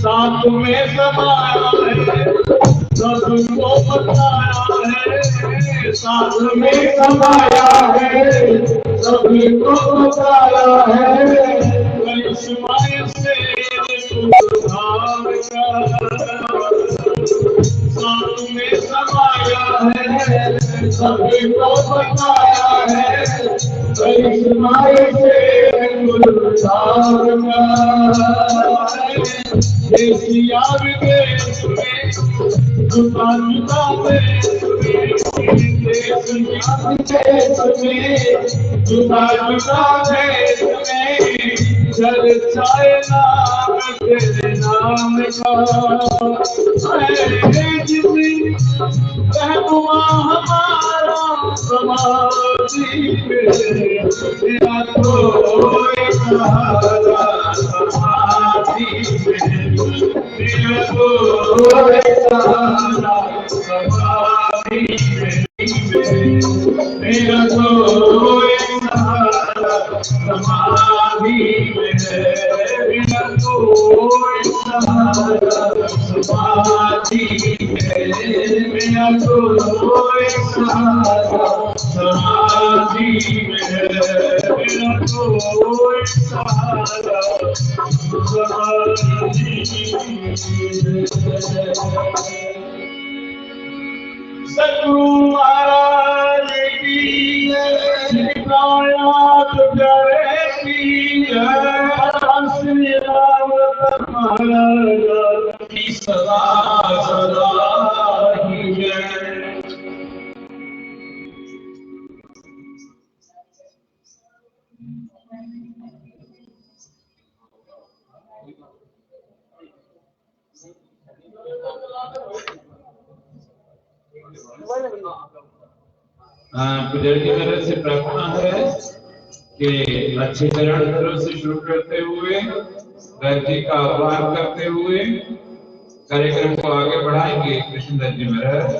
साथ में समाया है, सबको बताया है, साथ में समाया है, सबको बताया है, करिश्माए से सुधार साथ में समाया है, सबको बताया है, करिश्माए से सुधार देसिया विदेश में जुदा जुदा देश में देसिया विदेश में जुदा जुदा देश में चर्चाए नाम तेरे नाम का जितनी रहनुमा हमारा समाधि में तेरा कोई सहारा समाधि में तेरा कोई सहारा समाधि में तेरा कोई सहारा समाधि में तेरा कोई सहारा समाधि में मेरा कोई सहारा समाधि में मेरा कोई सहारा समाधि में। सतगुरु महाराज की शिकायत करे की श्री राम महाराज की सदा सदा ही जय। पुजारी की तरफ से प्रार्थना है कि अच्छे चरण तरफ से शुरू करते हुए दर्जी का आह्वान करते हुए कार्यक्रम को आगे बढ़ाएंगे। कृष्ण दर्जी महाराज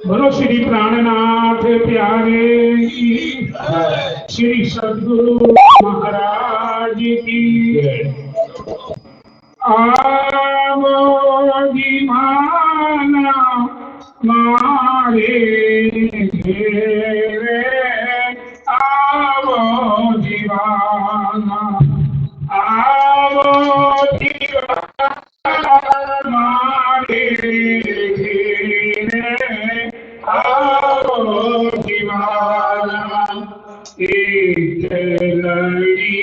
बोलो श्री प्राणनाथ प्यारे श्री सद्गुरु महाराज की आवो दीवाना मारे घेरे आवो दीवाना मारे घेरे आवो दीवाना एक लड़ी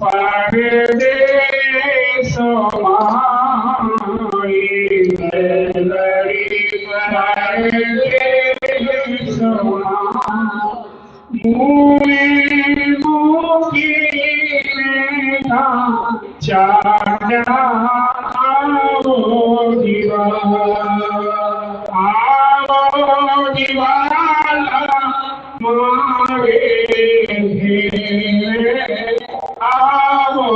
परदेस माई लड़ी परदेस मुखी चारा आवो दीवाना मारे घेरे आवो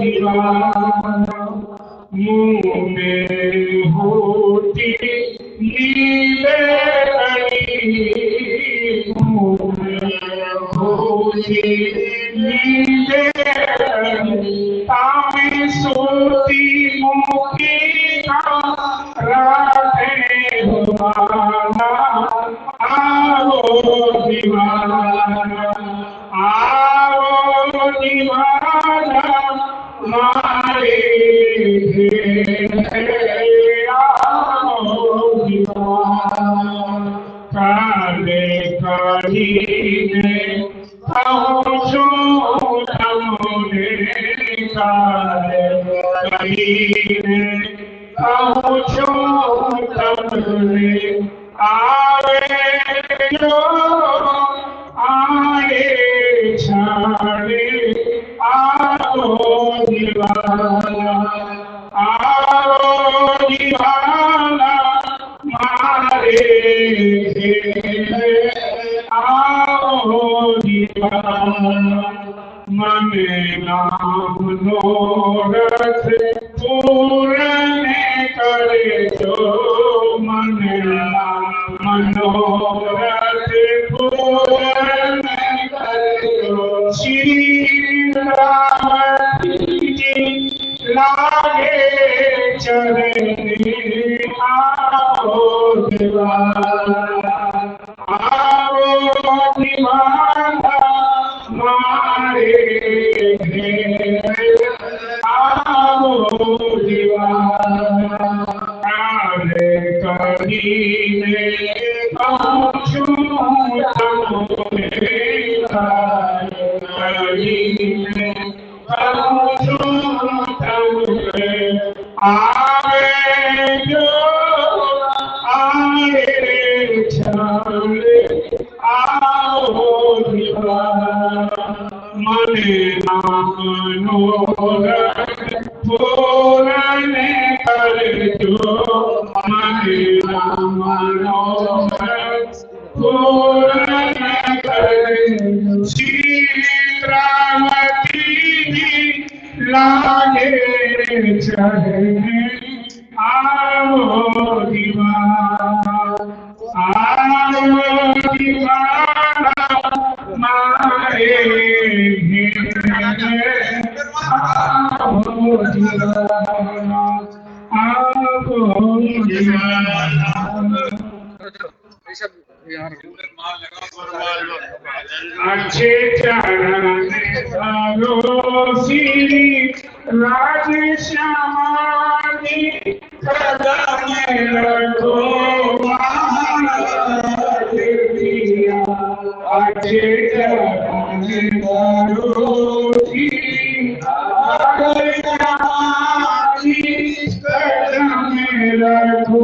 दीवाना मुँह में होती नीले अच्छे चरण राज श्यामानी कदम रखो अच्छे चरण कदम रखो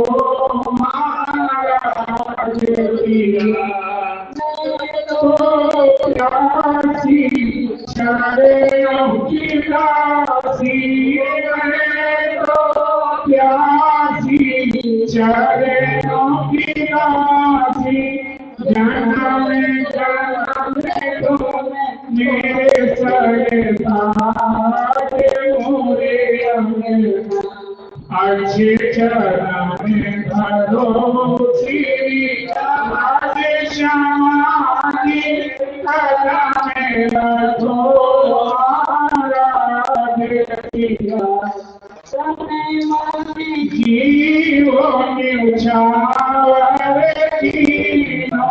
अच्छे चरण धरो श्यामानी कदम रखो जीवन उछावर कीनो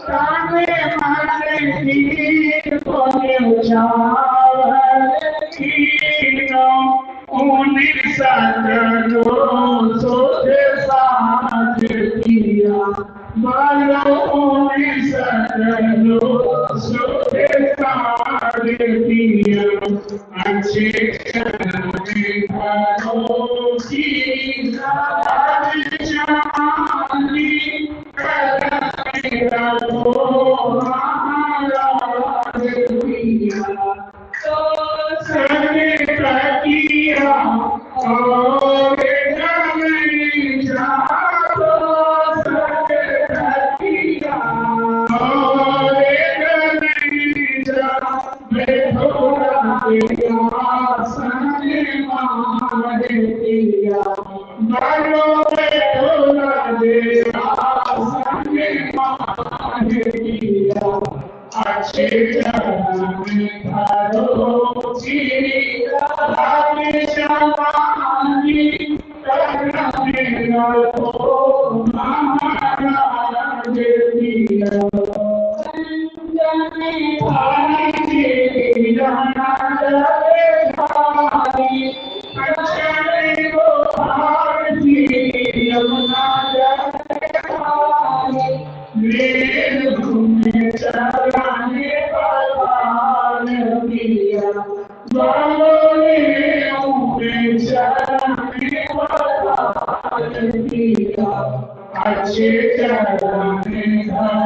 काने मारे जीवन उछावर कीनो उन्हीं संगो सोचे साथ किया बालो उन्हीं संगो सोचे साथ किया अच्छे चरण धरो की श्यामानी कदम रखो महाराज पिया Bye. अच्छे चरण धरो जीरा श्यामानी करण रखो महाराज दिया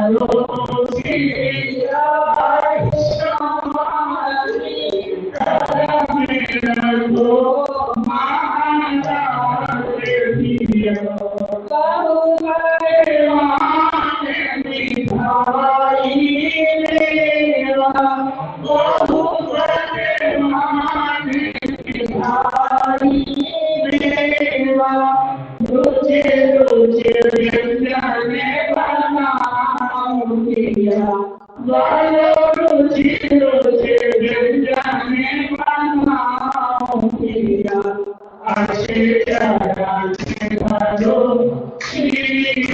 अच्छे चरण धरो जीरा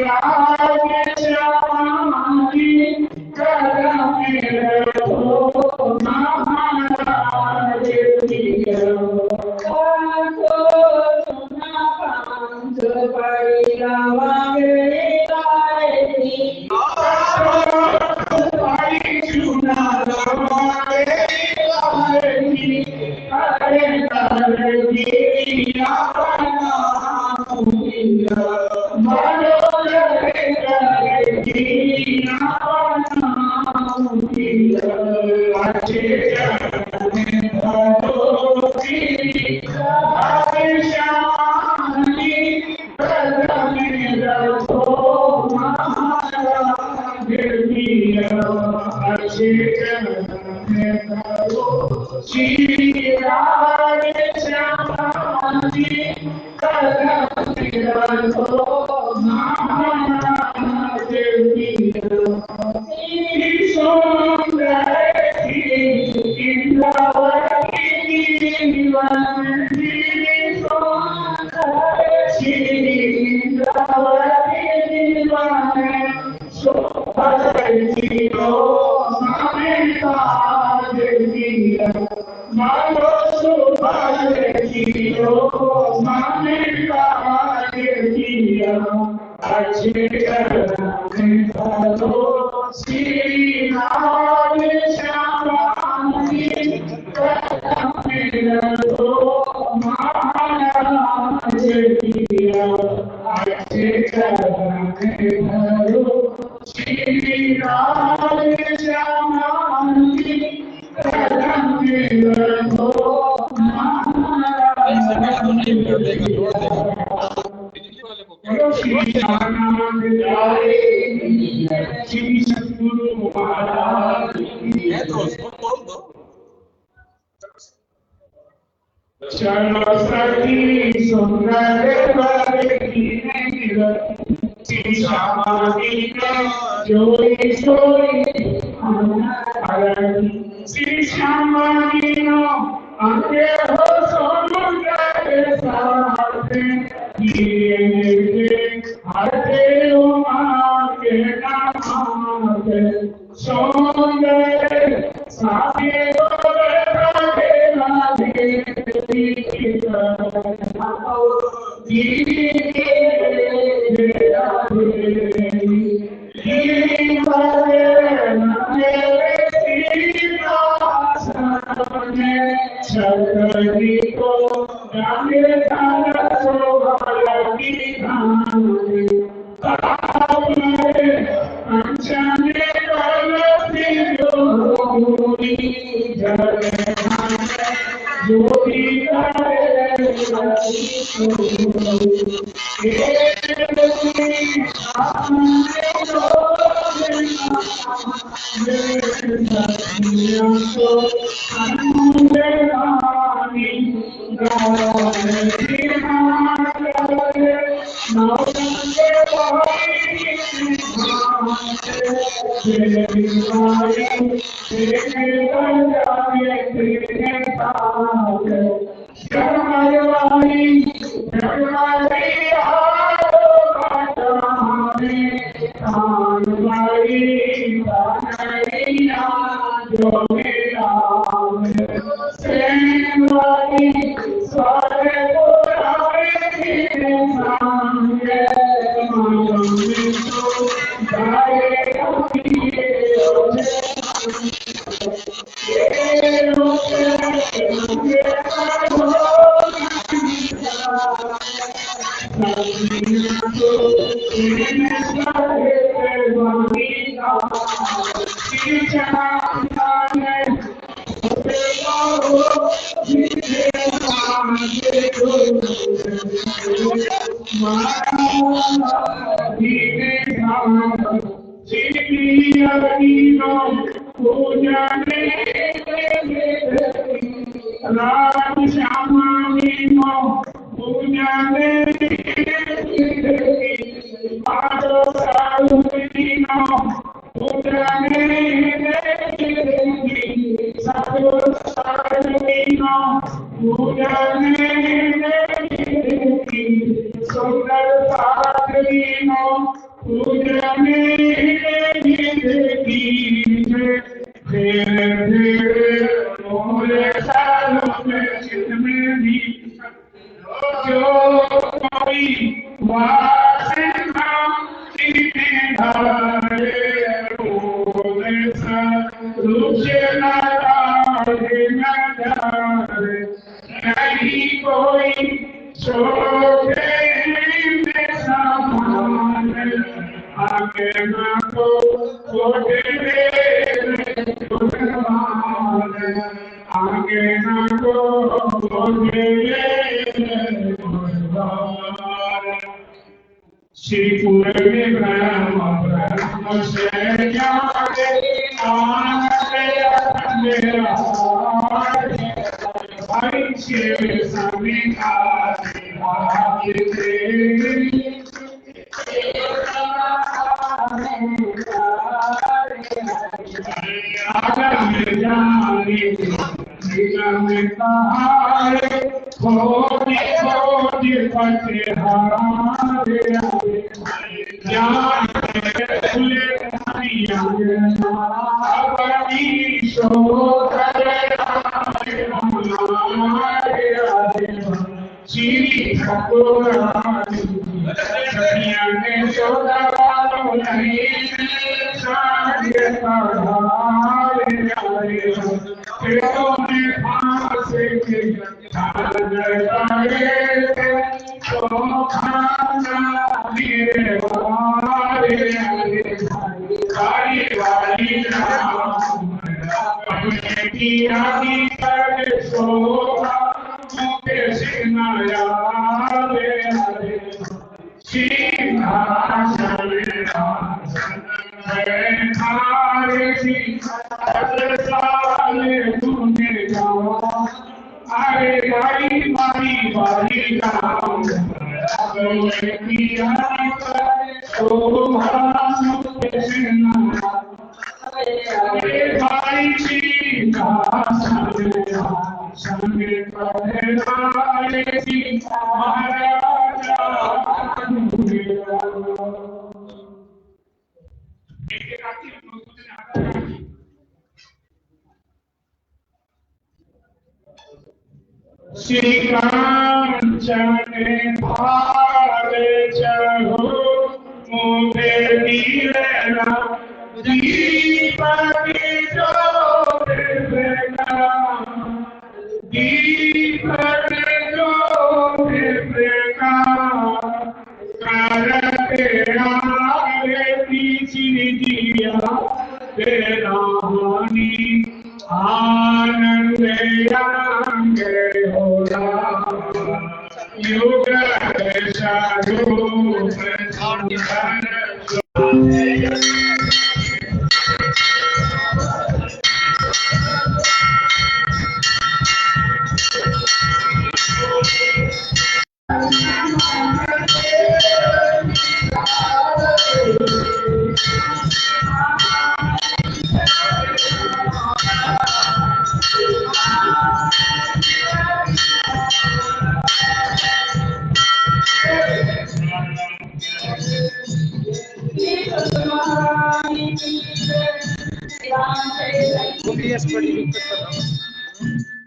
OBS बड़ी दिक्कत कर रहा है।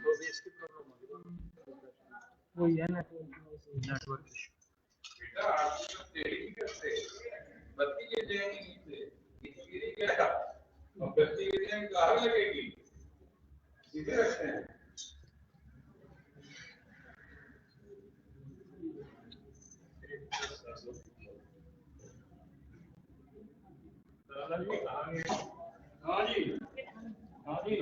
OBS की प्रॉब्लम हो रही है। वही है नेटवर्क इशू। बेटा आप तो देरी करते बत्ती के जाएंगे नीचे इतनी क्या और बत्ती के जाएंगे कहाँ लगेगी सीधे रखते हैं हाँ जी हाँ जी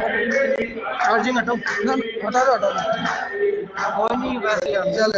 चार्जिंग हटाओ ना हटा दो और नहीं वैसे अब चल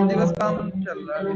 दिवस काम चल रहा है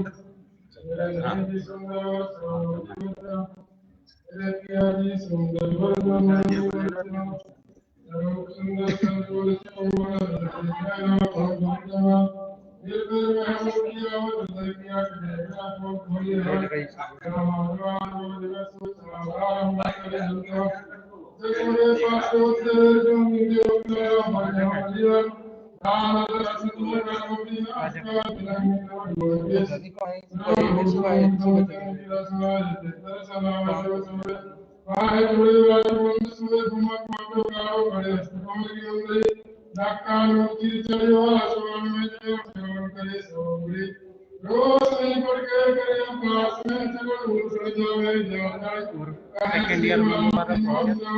सेकंड ईयर में हमारा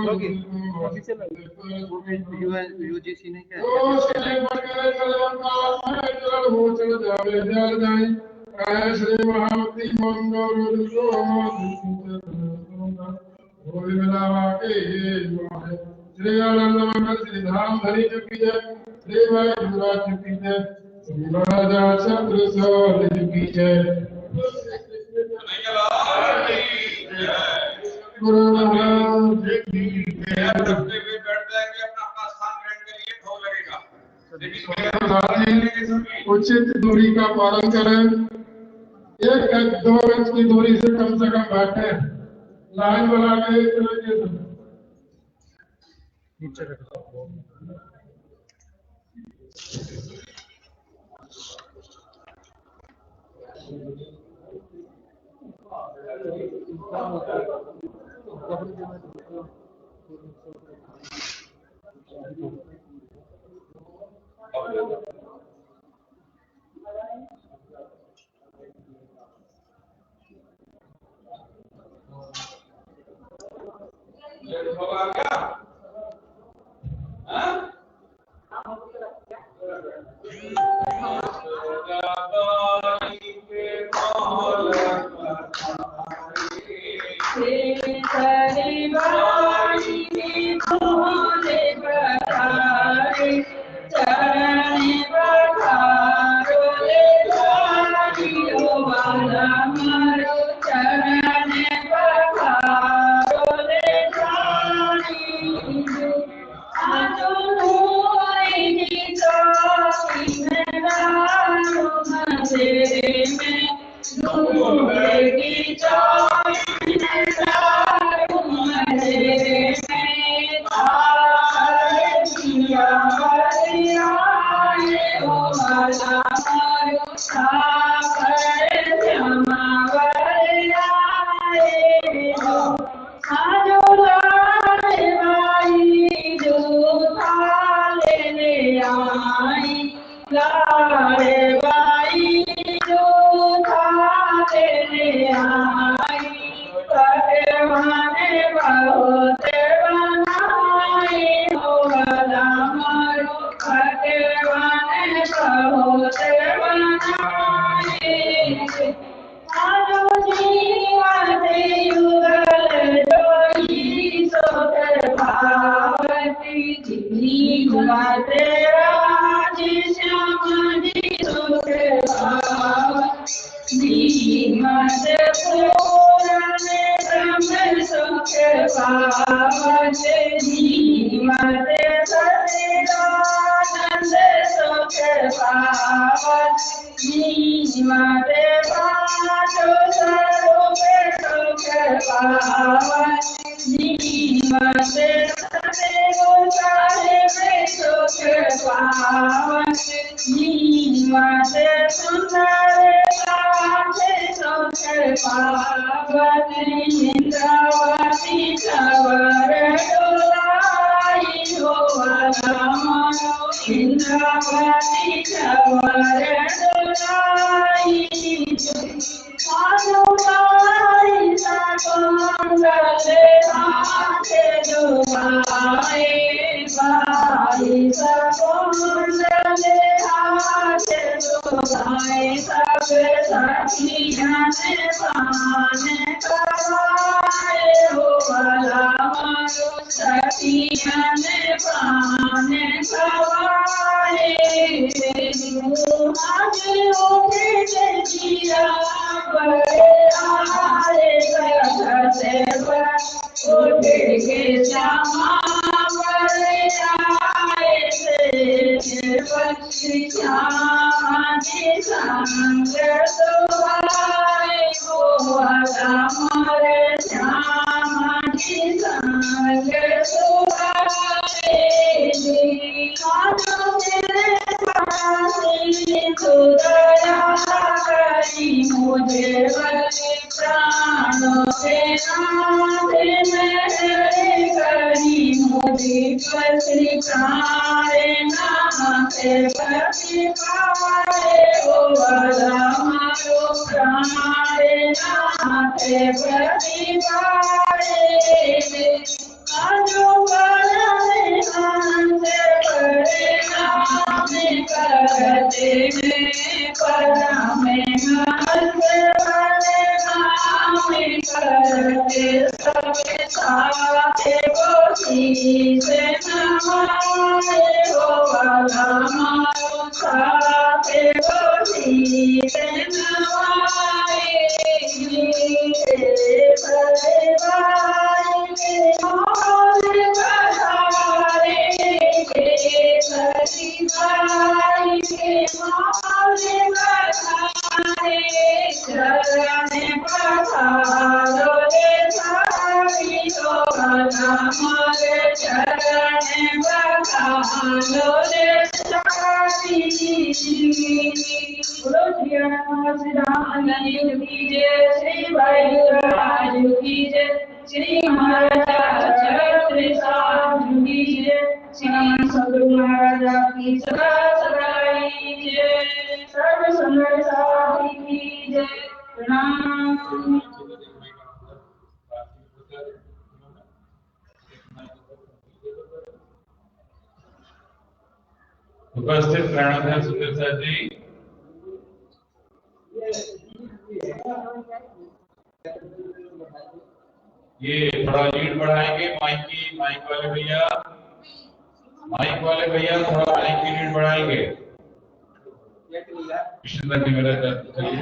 होगी यूजीसी ने क्या श्री आनंद मंगल श्री धाम धरी चुकी है श्री भाई दुर्गा चुकी है श्री महाराजा चंद्र सौर चुकी है गुरु महाराज की उचित दूरी का पालन करें 1-2 इंच की दूरी से कम बैठे लाइन बना के इस तरीके से नीचे रखो चरण लाड़े बाई जो थारे आई पकवाने बहुत बनाए हो मारो पकवाने बहुत बनाए आजो जीवाते युगल जोई सोकर भावती जीवाते राज श्याम जी सोकर भावती जीवाते पूरने ब्रह्म सोकर भावती जीवाते सचिदानंद सोकर भावती जीवाते पाचो स्वरूपे सोकर भावती जीवाते सदैव साहिबे सोकर भावती जीवाते सुंदर कांते सोकर भावती इंद्रावती सवर डोलाई हो रामानो इंद्रावती सवर डोलाई आनुबाई सकुंडले हाथे डुबाए बाई सकुंडले हाथे डुबाए सब सखियाँ ने पाने कराए हो रामानो सखियाँ ने पाने कराए आज उठे जिया बड़े आए सखते उठे के श्यामा बड़े आए से बच्ची श्यामा जी संग सुहाए हो हमारे श्यामा जी संग सुहाए कानों तेरे दया करी मुझे बड़े प्राणों के नाथ मेरे करी मुझे पति प्राणे नाथ पति पाए ओ हमारो प्राणे नाथ पति पाए आजो बड़े नाथ बड़े नाम करते में परम हंस बड़े नाम करते सब साथे गोशी से नमाए हो हमारो साथे गोशी से नमाए बड़े भाई के मोल बहारे सती भाई के मोल बहारे चरण पधारो रे सारी हो हमारे चरण पधारो रे सारी बोलो श्री राम की जय श्री भाई राज की जय श्री महाराज साधु की जय श्री सदगुरु महाराज की सदा सदाई जय सर्व संग साथी की जय प्रणाम। उपस्थित प्राणाध्यक्ष सुंदर जी, ये थोड़ा लीड बढ़ाएंगे। माइक वाले भैया थोड़ा माइक की लीड बढ़ाएंगे। कृष्ण जी मेरा चलिए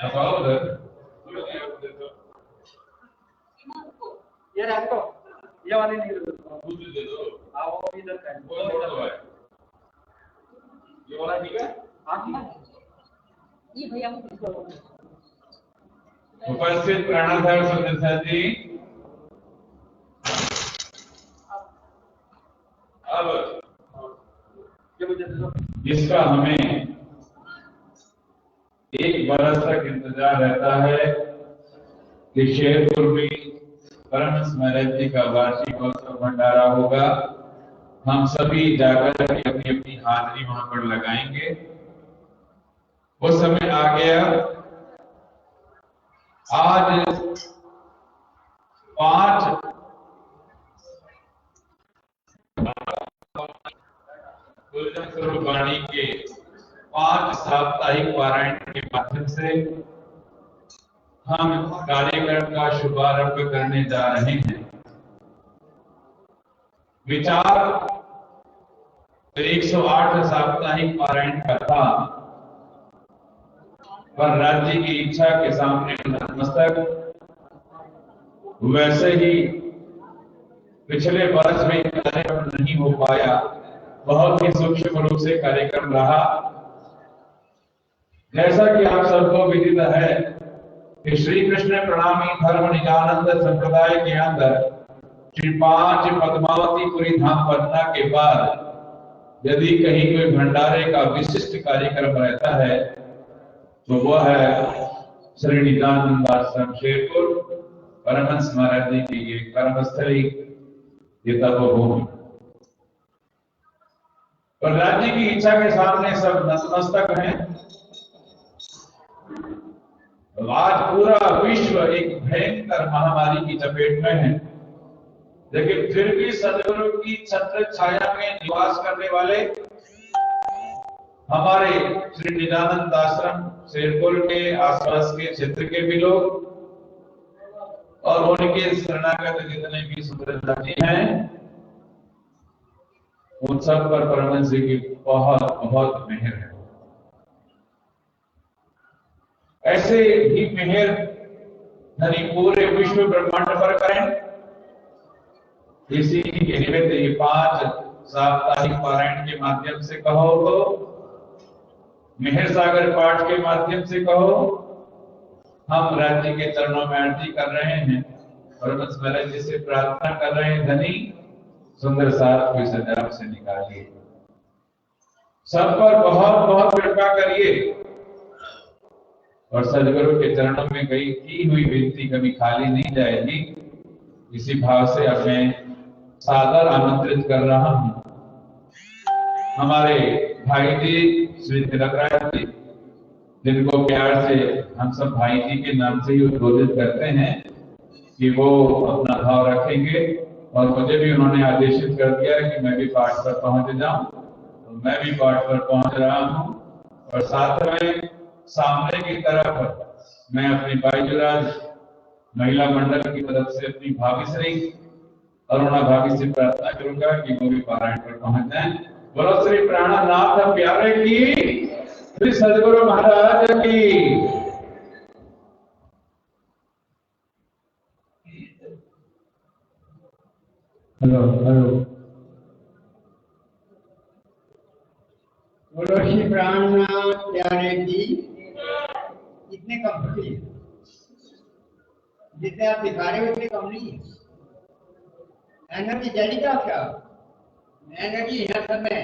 आओ उधर, ये रखो, ये वाले नहीं दे दो, आओ इधर का ये वाला ठीक है। ये भैया उपस्थित प्राणाध्यक्ष सुंदर जी, अब जिसका हमें 1 बरस तक इंतजार रहता है कि शेरपुर में परम स्मृति का वार्षिक उत्सव भंडारा होगा हम सभी जाकर के अपनी अपनी हाजिरी वहां पर लगाएंगे। वो समय आ गया। आज 5 गुलशन स्वरूप वाणी के 5 साप्ताहिक पारायण के माध्यम से हम कार्यक्रम का शुभारंभ करने जा रहे हैं। विचार 108 साप्ताहिक पारायण का था, पर राज्य की इच्छा के सामने नतमस्तक। वैसे ही पिछले वर्ष में कार्यक्रम नहीं हो पाया, बहुत ही सूक्ष्म रूप से कार्यक्रम रहा। जैसा कि आप सबको विदित है कि श्री कृष्ण प्रणामी धर्म निजानंद संप्रदाय के अंदर श्री 5 पद्मावतीपुरी धाम पटना के बाद यदि कहीं कोई भंडारे का विशिष्ट कार्यक्रम रहता है तो वह है श्री निजानंद आश्रम शेरपुर, परमहंस महाराज जी की ये कर्मस्थली, ये तपोभूमि। पर राज्य की इच्छा के सामने सब नतमस्तक हैं। आज पूरा विश्व एक भयंकर महामारी की चपेट में है, लेकिन फिर भी सदगुरु की छत्र छाया में निवास करने वाले हमारे श्री निजानंद आश्रम शेरपुर के आसपास के क्षेत्र के भी लोग और उनके शरणागत जितने भी सुंदरदासी हैं, उन सब पर परमहंस जी की बहुत बहुत मेहर है। ऐसे ही मेहर धनी पूरे विश्व ब्रह्मांड पर करें, इसी के निमित्त ये 5 साप्ताहिक पारायण के माध्यम से कहो तो मेहर सागर पाठ के माध्यम से कहो, हम राज्य के चरणों में आरती कर रहे हैं और बस महाराज जी से प्रार्थना कर रहे हैं, धनी सुंदर साथ कोई सजावट से निकालिए। सब पर बहुत बहुत कृपा करिए और सदगुरु के चरणों में गई की हुई विनती कभी खाली नहीं जाएगी। इसी भाव से अब मैं सादर आमंत्रित कर रहा हूं हमारे भाई जी श्री तिलक राय जी, जिनको प्यार से हम सब भाई जी के नाम से ही उद्बोधित करते हैं, कि वो अपना भाव रखेंगे। और मुझे भी उन्होंने आदेशित कर दिया कि मैं भी पाठ पर पहुंच जाऊं, तो मैं भी पाठ पर पहुंच रहा हूं। और साथ में सामने की तरफ मैं अपनी बाईजुराज महिला मंडल की तरफ से अपनी भाभी श्री अरुणा भाभी से प्रार्थना करूंगा कि वो भी पारायण पर पहुंच जाएं। बोलो श्री प्राणनाथ प्यारे की, श्री सदगुरु महाराज की। हेलो हेलो, बोलो श्री प्राणनाथ प्यारे की। इतने कम है, जितने आप दिखा रहे हो उतने कम नहीं है। एनर्जी जाएगा क्या? एनर्जी है सब में।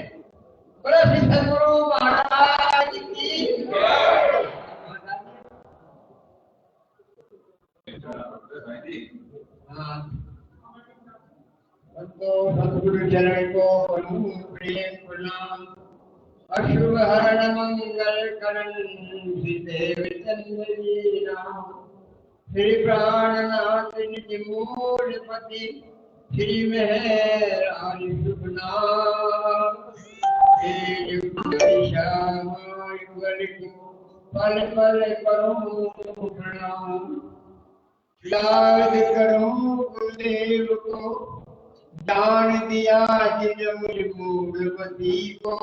बोलो श्री सदगुरु महाराज की। हाँ, तो सदगुरु चरण को प्रेम प्रणाम। अशुभ हरण मंगल करण देव चंद्री राम। श्री प्राणनाथ निज मूलपति, श्री मेहरानी शुभ नाम। युगल को पल पल करूं प्रणाम। याद करूं गुरुदेव को, जान दिया जिन मुझ मूलपति को।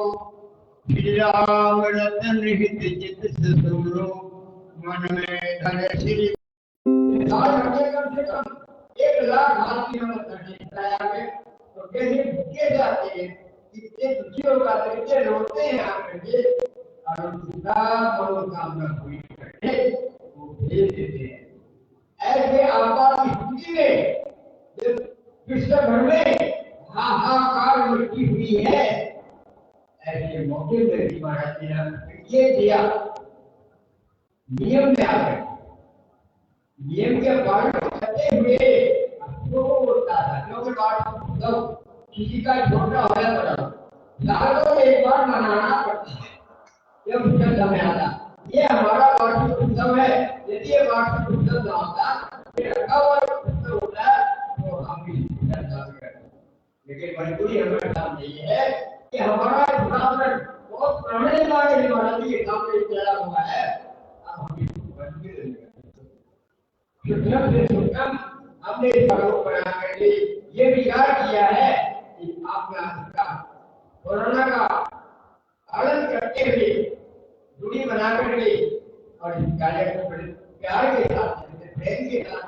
श्री राम रतन हित चित सुमरो, मन में धर श्री। कम से कम 1 लाख भारतीयों ने दर्शन तो कैसे जाते हैं, कितने दुखी होगा, कितने रोते हैं आकर और उनका मनोकामना पूरी करके वो भेज देते हैं। ऐसे आपात स्थिति में विश्व भर में हाहाकार मची हुई है, ऐसे मौके पर महाराज जी ने ये दिया, नियम में आ गए। नियम के पालन करते हुए होता था, क्योंकि किसी का छोटा हो या बड़ा, सालों में एक बार मनाना पड़ता है। ये उत्सव समय आता, ये हमारा वार्षिक उत्सव है। यदि ये वार्षिक उत्सव ना होता, फिर अगला वार्षिक उत्सव होता तो हम भी करते। लेकिन मजबूरी हमारे सामने ये है कि हमारा पुराना बहुत पुराने जमाने के सामने चला हुआ है। अब हम हमने इस बात को बना करके ये विचार किया है कि आपका कोरोना का पालन करते हुए दूरी बना करके और इस कार्य को बड़े प्यार के साथ, प्रेम के साथ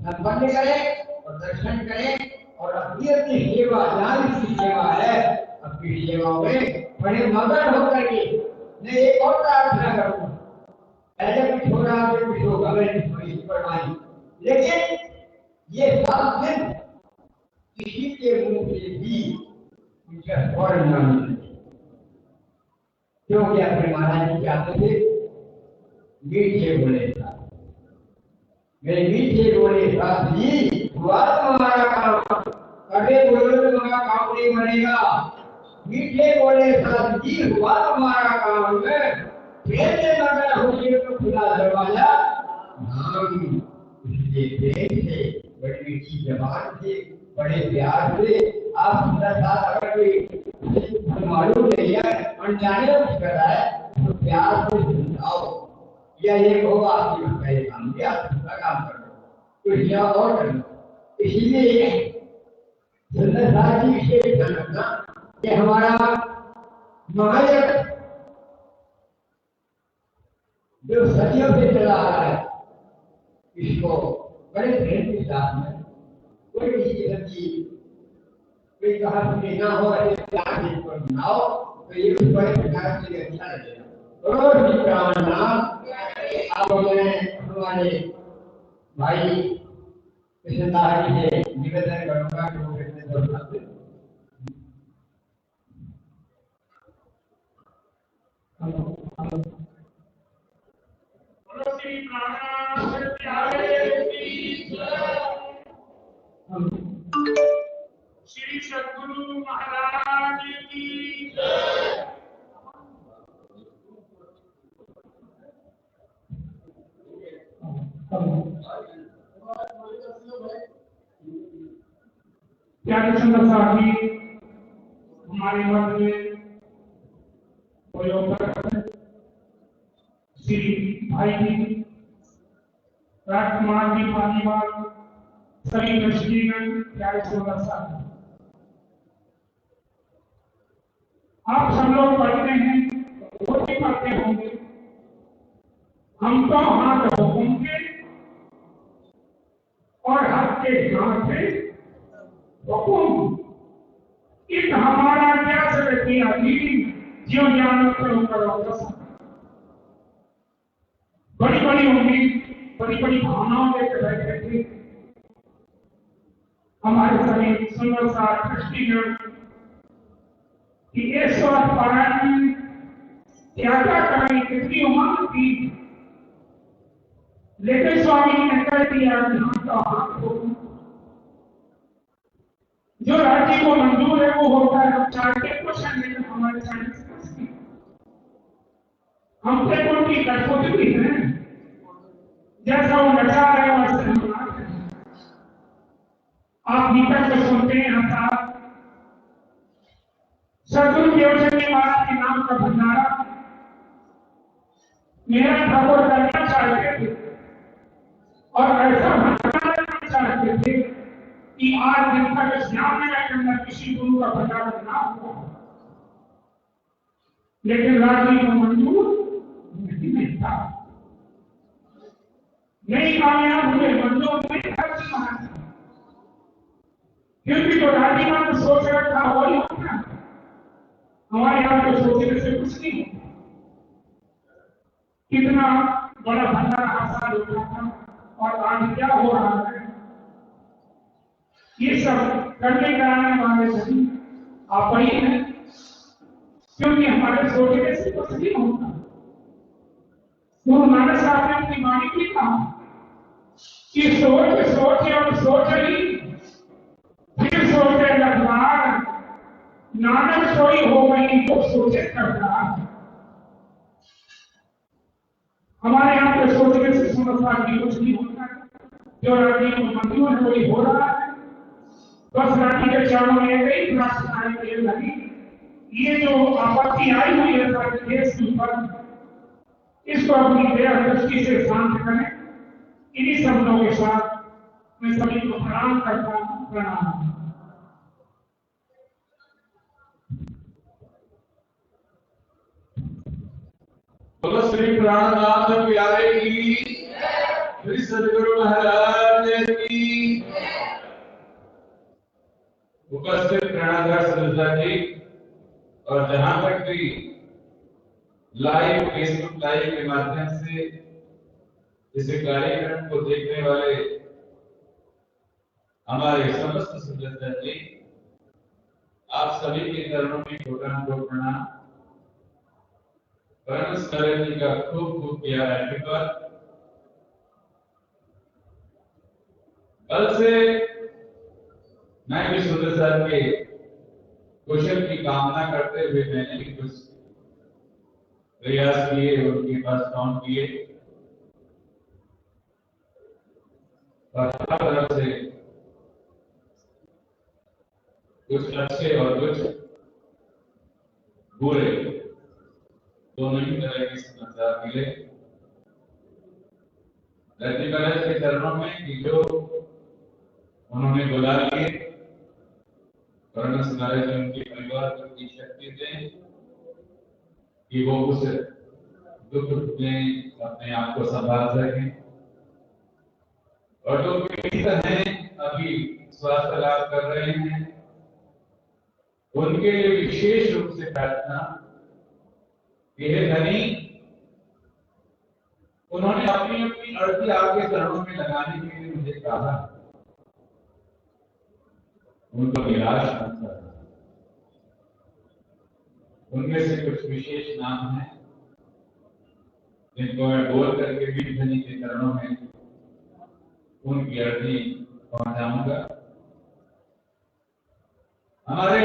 संपन्न करें और दर्शन करें और अपनी अपनी सेवा, जहाँ की सेवा है अपनी सेवाओं में बड़े मगन होकर के मैं एक और प्रार्थना करूँगा। ऐसे कुछ हो रहा है, कुछ होगा नहीं, लेकिन ये 7 दिन किसी के मुंह से भी मुझे और न मिले, क्योंकि अपने महाराज जी चाहते थे मीठे बोले साथ, मेरे मीठे बोले साथ जी हुआ तुम्हारा काम, कड़े बोलो तो तुम्हारा काम नहीं बनेगा। मीठे बोले साथ जी हुआ तुम्हारा काम, प्रेम से मगन होइए तो खुला दरवाजा। हम इसलिए प्रेम से, बड़ी मीठी जबान से, बड़े प्यार से आप हमारे साथ अगर कोई मालूम नहीं है, अनजाने में कुछ कर रहा है, तो प्यार से समझाओ या ये होगा आपकी पहले काम किया, दूसरा काम कर लो, कुछ या और कर लो। इसीलिए सुंदर साथ जी विषय भी ध्यान रखना कि हमारा महायज्ञ जो सदियों से चला आ रहा है, इसको बड़े प्रेम के साथ में कोई किसी किस्म की कोई कहा सुनी ना हो, ऐसे प्यार से इसको सुनाओ तो ये भी बड़े प्रकार से अच्छा लगेगा। रोज भी प्रार्थना आप हमारे भाई कृष्णदास जी से निवेदन करूंगा कि वो इसमें दोहराते श्री सद्गुरु महाराज की जय। प्यारे सुंदर साथी, हमारे मध्य में श्री भाई जी राजकुमार जी पानीवाल, सभी दृष्टिगण, प्यारे सुंदर साथी, आप सब लोग पढ़ते हैं, वो भी पढ़ते होंगे। हम तो हाथ होंगे और हाथ के हाथ से हुकुम, इत हमारा क्या से अधीन जो ज्ञान करो। बड़ी बड़ी उम्मीद, बड़ी बड़ी भावनाओं लेकर बैठे थे हमारे सभी सुंदर सा दृष्टिगण कि इस वक्त पारायण क्या क्या करें, कितनी उम्र थी, लेकिन स्वामी ने कह दिया कि हम तो हाथ हो, जो राज्य को मंजूर है वो होता है। हम चाहते कुछ है, लेकिन हमारे साइंस हम पे उनकी कठोरी है, जैसा वो नचा रहे हैं वैसे हम नाच रहे हैं। आप गीता को सुनते हैं, अर्थात सदगुरु देवचंद्र महाराज के नाम का भंडारा मेरा ठाकुर करना चाहते थे और ऐसा भंडारा करना चाहते थे कि आज दिन तक इस ज्ञाननगर के अंदर किसी गुरु का भंडारा ना हुआ, लेकिन राज्य को मंजूर नहीं था, नहीं कामयाब हुए, मंजूर नहीं खर्च महाराज, क्योंकि जो राज्य में सोच रखा वही होता है। हमारे यहाँ तो सोचने से कुछ नहीं होता। कितना बड़ा भंडारा हासिल हो रहा था और आज क्या हो रहा है, ये सब करने कराने वाले सभी आप ही हैं, क्योंकि हमारे सोचने से कुछ नहीं होता। तो हमारे साथ में अपनी वाणी भी कहा कि सोच सोचे और सोच ही फिर सोचे लगवार नानक सोई हो गई तो सोचे करता। हमारे यहाँ पे सोचने से समझदार की कुछ नहीं होता है। जो रानी को मंजूर है वही हो रहा है। बस रानी के चरणों में गई प्रार्थना के लगी। ये जो आपत्ति आई हुई है सारे देश के ऊपर, इसको अपनी दया दृष्टि से शांत करें। इन्हीं शब्दों के साथ मैं सभी को प्रणाम करता हूँ। प्रणाम। बोलो श्री प्राणनाथ प्यारे की, श्री सदगुरु महाराज की। उपस्थित प्रणा श्रद्धा जी और जहां तक भी लाइव फेसबुक लाइव के माध्यम से इस कार्यक्रम को देखने वाले हमारे समस्त सदस्य जी, आप सभी के चरणों में छोटा प्रणाम। परमेश्वर जी का खूब खूब प्यारा आशीर्वाद। कल से मैं भी सुंदर साहब के कुशल की कामना करते हुए मैंने भी कुछ प्रयास किए, उनके पास फोन किए और हर तरफ से कुछ अच्छे और कुछ बुरे दोनों ही तरह के समाचार मिले। धरती महाराज के चरणों में कि जो उन्होंने बुला लिए, परमेश्वर महाराज उनके परिवार को की शक्ति दें कि वो उस दुख में अपने आप को संभाल सकें। और जो पीड़ित हैं, अभी स्वास्थ्य लाभ कर रहे हैं, उनके लिए विशेष रूप से प्रार्थना। यह धनी उन्होंने अपनी अपनी अर्जी आपके चरणों में लगाने के लिए मुझे कहा, उनको निराश मत करना। उनमें से कुछ विशेष नाम हैं जिनको मैं बोल करके भी धनी के चरणों में उनकी अर्जी पहुंचाऊंगा। हमारे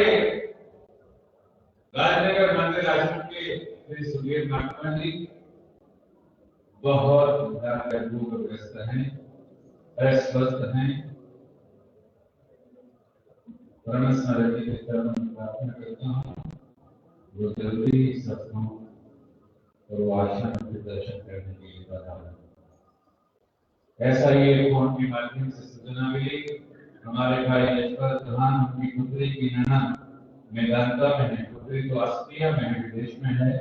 राजनगर मंदिर आश्रम के श्री सुधीर नागमान जी बहुत रोगग्रस्त हैं, अस्वस्थ हैं। परमेश्वर जी के चरणों में प्रार्थना करता हूँ वो जल्दी सत्संग और वो आश्रम के दर्शन करने के लिए बता। ऐसा ही फोन के माध्यम से सूचना मिली, हमारे भाई यशपाल चौहान उनकी पुत्री की ननद मेदांता में है। पुत्री तो ऑस्ट्रिया में है, विदेश में है।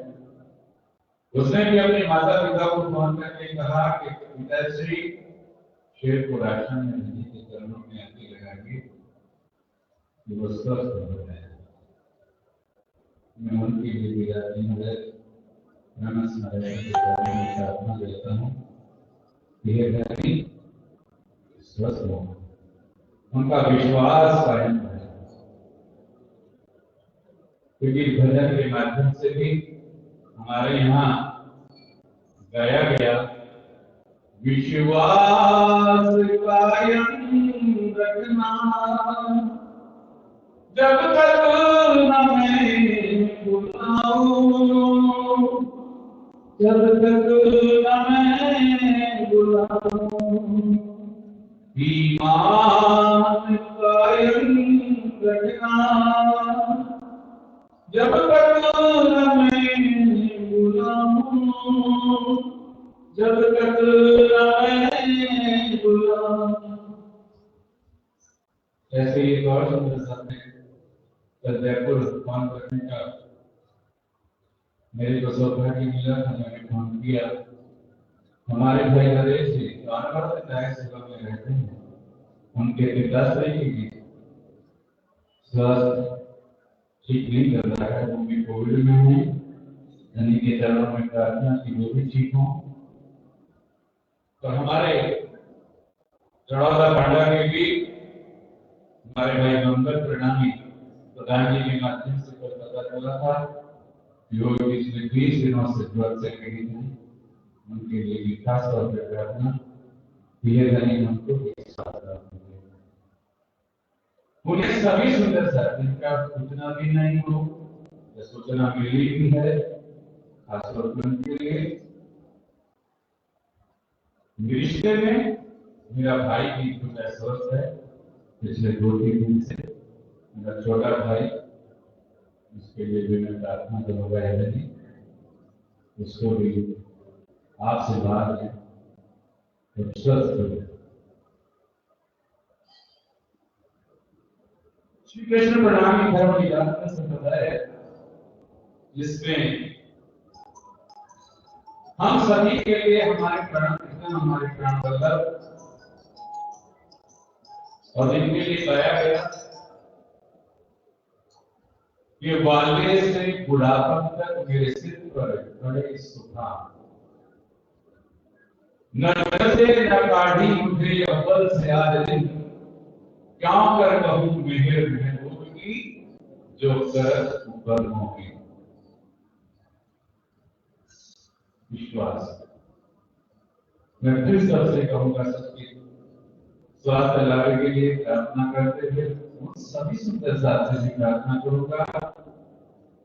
उसने भी अपने माता पिता को फोन करके कहा कि पिताश्री शेरपुर आश्रम में नदी के चरणों में आके लगाइए कि वो स्वस्थ हो जाए। मैं उनके लिए भी राजी हूँ, प्रार्थना देता हूँ कि ये धरती स्वस्थ हो, उनका विश्वास कायम रहे। क्योंकि भजन के माध्यम से भी हमारे यहाँ गाया गया, विश्वास कायम रखना जब तक न मैं बुलाऊं, जब तक न मैं बुलाऊं। ईमान कायम रखना जब तक न मैं बुलाऊं, जब तक न मैं बुलाऊं। ऐसे ही और सुंदर साहब ने जयपुर फोन करने का मेरे को सौभाग्य मिला था। मैंने फोन किया, हमारे भाई नरेश जी चाय सेवा में रहते हैं, उनके पिताश्री की स्वास्थ्य ठीक नहीं कर रहा है, वो भी कोविड में है। धनी के चरणों में प्रार्थना की वो भी ठीक हो। तो हमारे चढ़ौदा पांडा के भी हमारे भाई मंगल प्रणामी प्रधान जी के माध्यम से पता चला था, जो पिछले 20 दिनों से ज्वर से पीड़ित हैं, उनके लिए भी खास तौर पर प्रार्थना। ये धनी हमको उन्हें सभी सुंदर साथी का सूचना भी नहीं हो, या सूचना मिली भी है खासतौर पर उनके लिए। रिश्ते में मेरा भाई भी कुछ अस्वस्थ है पिछले 2-3 दिन से। मेरा छोटा भाई, इसके लिए भी मैं प्रार्थना करूंगा नहीं, उसको भी आपसे बात है तो स्वस्थ हो। श्री कृष्ण प्रणामी धर्म की यात्रा संप्रदाय है जिसमें हम सभी के लिए हमारे प्राण कृष्ण, हमारे प्राण वल्लभ और इनके लिए लाया गया ये बाल्य से बुढ़ापा तक मेरे सिर पर बड़े सुखा न से न काढ़ी मुझे अव्वल से आज दिन, क्या कर कहूं मेहर महबूब की जो करत ऊपर होगी। विश्वास मैं फिर सबसे कहूंगा, सबके स्वास्थ्य लाभ के लिए प्रार्थना करते हुए उन सभी सुंदर साथ से भी प्रार्थना करूंगा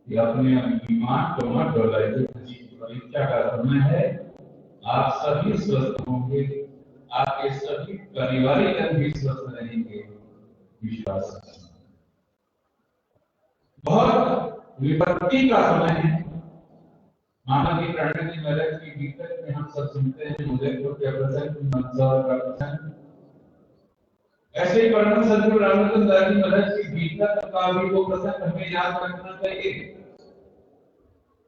कि अपने ईमान को मत डोलाइए। परीक्षा का समय है, आप सभी स्वस्थ होंगे, आपके सभी पारिवारिक जन भी स्वस्थ रहेंगे। विश्वास बहुत विपत्ति का समय है। मानव की प्राणी मदद की दिक्कत में हम सब सुनते हैं उदयपुर के प्रसंग, मंदसौर का प्रसंग। ऐसे ही परम सदगुरु रामचंद्र दास की मदद की दिक्कत का भी वो प्रसंग हमें याद रखना चाहिए।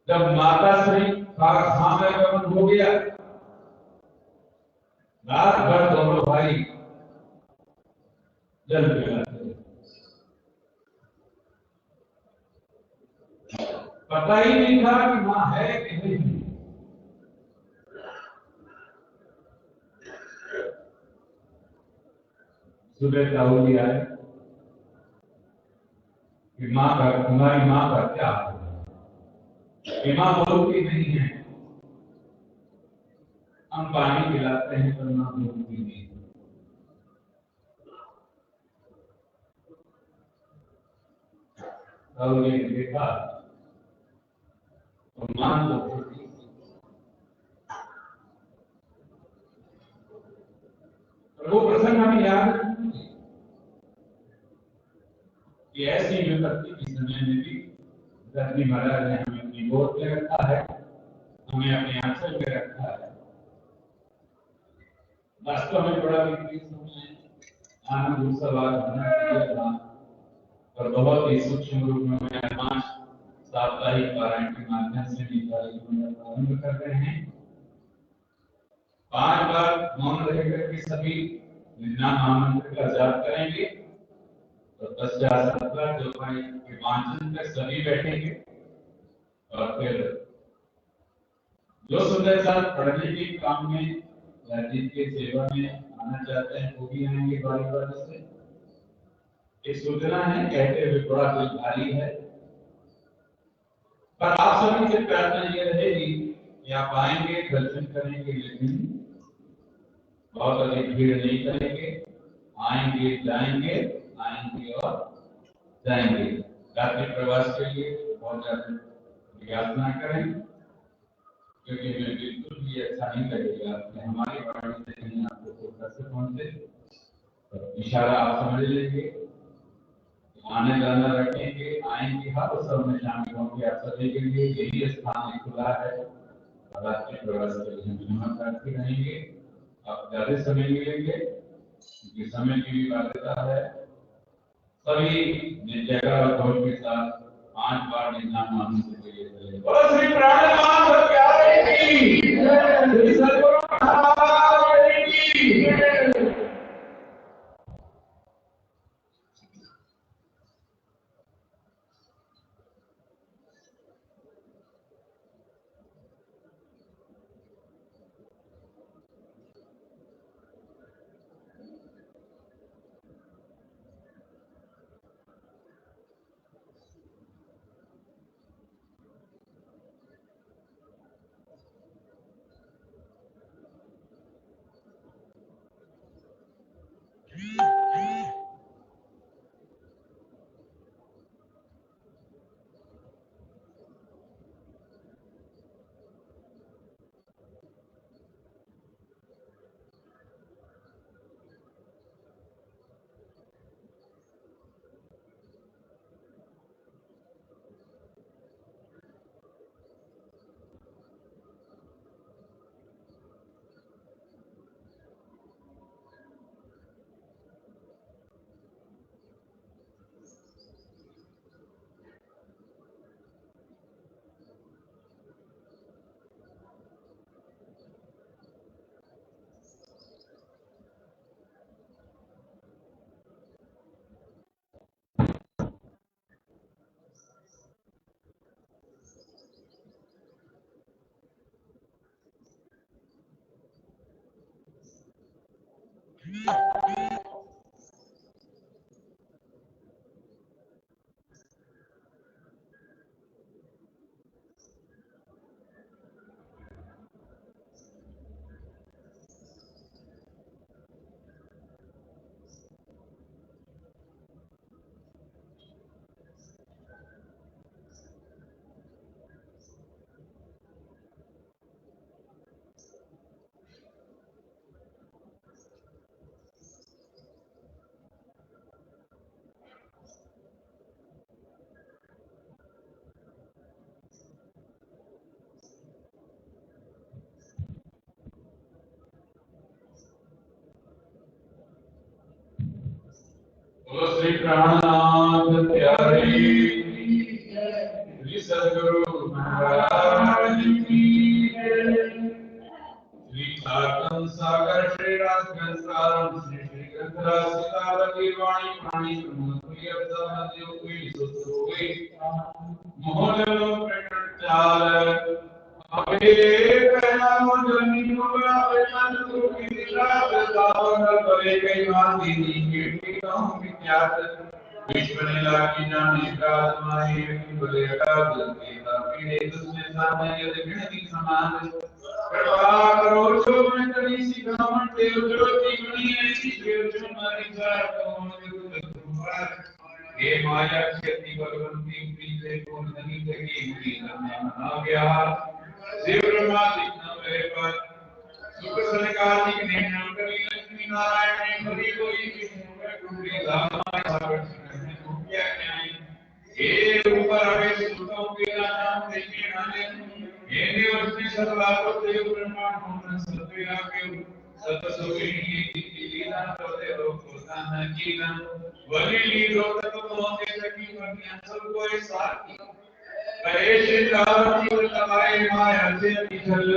जब माता श्री का घाम में गमन हो गया, रात भर दोनों भाई जल पिलाते, पता ही नहीं था कि मां है कि नहीं। सुबह दाऊदी आए कि मां का, तुम्हारी मां का क्या हाल है? मां बोलती नहीं है, हम पानी पिलाते हैं पर मां बोलती नहीं। दाऊदी ने देखा तो मां तो बोलती। वो प्रसंग हमें याद रखना चाहिए कि ऐसी विपत्ति के समय में भी धरती महाराज ने हमें अपनी गोद में रखा है, हमें अपने आंचल में रखा है। वास्तव में बड़ा विपरीत समय है, आनंद उत्सव आज होना चाहिए था, और बहुत ही सूक्ष्म रूप में मैं 5 साप्ताहिक पारायण के माध्यम से भी कार्यक्रम प्रारंभ कर रहे हैं। 5 बार मौन रहकर के सभी नाम आमंत्रण का जाप करेंगे, तो 10-17 जो भाई के वांचन पर सभी बैठेंगे, और फिर जो सुंदर साथ पढ़ने के काम में या जिनके सेवा में आना चाहते हैं वो भी आएंगे बारी बारी से। एक सूचना है, कहते हुए थोड़ा कुछ भारी है, पर आप सभी से प्रार्थना ये रहेगी कि आप आएंगे, दर्शन करेंगे, लेकिन बहुत अधिक भीड़ नहीं करेंगे। आएंगे, जाएंगे, आएंगे और जाएंगे। रात्रि प्रवास के लिए बहुत ज्यादा यातना करें, क्योंकि हमें बिल्कुल भी अच्छा नहीं लगेगा कि हमारी वाणी से कहीं आपको कोटा से पहुंचे। तो इशारा आप समझ लेंगे, आने जाना रखेंगे, आएंगे, हर उत्सव में शामिल होंगे। आप सभी के लिए यही स्थान खुला है, रात्रि प्रवास के लिए हम क्षमा प्रार्थी रहेंगे। आप ज्यादा समय मिलेंगे क्योंकि समय की भी बाध्यता है। सभी जगह और घोष के साथ 5 बार निधान मानने के लिए चले। बोलो श्री प्राणनाथ प्यारे की जय, श्री सद्गुरु महाराज की जय। बोलो श्री प्राणनाथ प्यारे श्री सद्गुरु महाराज की जय। श्री साधन सागर श्री राजगण सारम श्री श्री गंधरा सीतावती वाणी प्राणी ब्रह्मप्रिय योगी सुतोई मोहलो प्रकट चाल अबे कहना मुझनी होगा बेचन तू की दिला दावन करे कई मांगी कीर्ति कहूं विख्यात विश्व ने लागी जाने काल माही बोले अकाल देता पीड़े तुझसे सामने यदि गिनती समान कृपा करो जो मैं करी सिखावन देव ज्योति गणी ऐसी देव जो मारी जार कौन तुम्हार हे माया शक्ति भगवंती प्रीते को नहीं लगी हुई ना गया शिव ब्रह्मा दिखना मेरे पर सुख संकालिक ने नाम करी लक्ष्मी नारायण ने भरी कोई कुंडली धामा सागर करने को क्या न्याय हे ऊपर आवे सुतों के नाम देखे नाले हे देव उसने सर्वात्म देव ब्रह्मा होना सत्या के सतसुखी की लीला तो देव को दान कीना वली लीलो तक मोहे सकी बनिया सब कोई साथी ऐसे लावती लगाए माया से निकल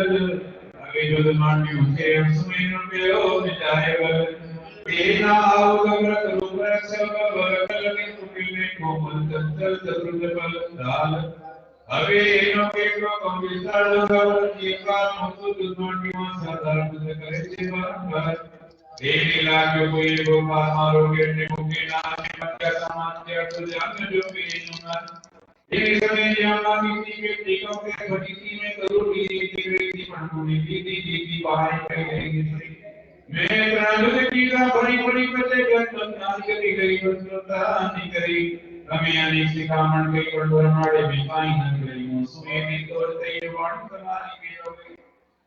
अभी जो मांगी उसे सुमिर पे हो जाए बल तेना आओ गमरत रूपरक सब बरकल में कुटिले को मन चंचल चतुर्थ बल दाल अभी इनो के को कमितार गवर की का मुसु दुर्मानी मा साधारण से करे से बार देवी लागे कोई गोपाल मारोगे ने मुके नाम मध्य समाज के अर्थ जान जो भी इनुना ये समय जाना किसी के टीकों के फटीसी में करोड़ की गई पंडुनी दी बाहर कर गई मैं प्राणुद की का बड़ी बड़ी पते गंतनान करी गई वस्तुता नहीं करी हमें अनेक सिखामण के कंडोर मारे भी पाई न गई मुझे भी तोड़ ते वाण समानी के हो गई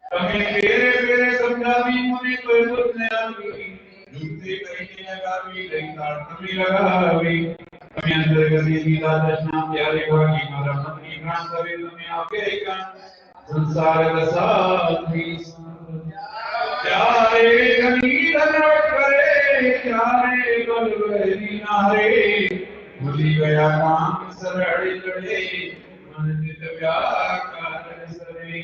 हमें फेरे फेरे समझा भी मुझे कोई कुछ नहीं आई झूठे कहीं लगा भी लेकर कमी लगा भी हमें अंदर गति गीता दर्शना प्यारे भागी मारा अपनी प्राण सवे तुम्हें आके का संसार दसाधी प्यारे गनीधर करे प्यारे बलवरी नारे भूली गया काम सरड़ी लड़े मन चित व्याकार सरे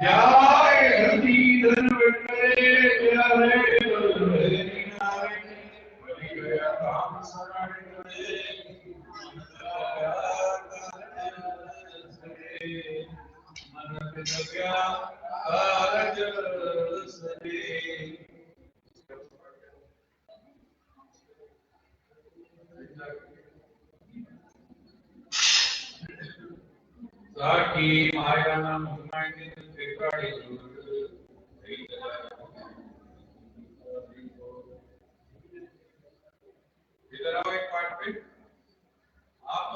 जाए गनीधर करे प्यारे बलवरी नारे भूली गया काम सरड़ी लड़े साकी माया नाम हुमायूं ने बेकाड़ी इधर आओ एक पार्ट पे आप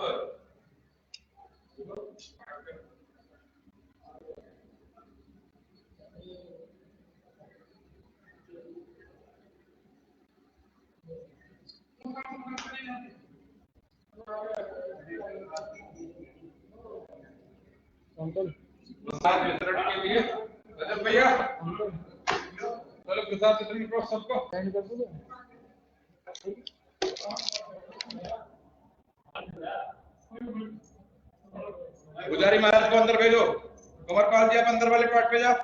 प्रसाद वितरण के लिए रजत भैया चलो प्रसाद वितरण करो सबको पुजारी महाराज को अंदर भेजो कमरपाल जी आप अंदर वाले पार्ट पे जाओ।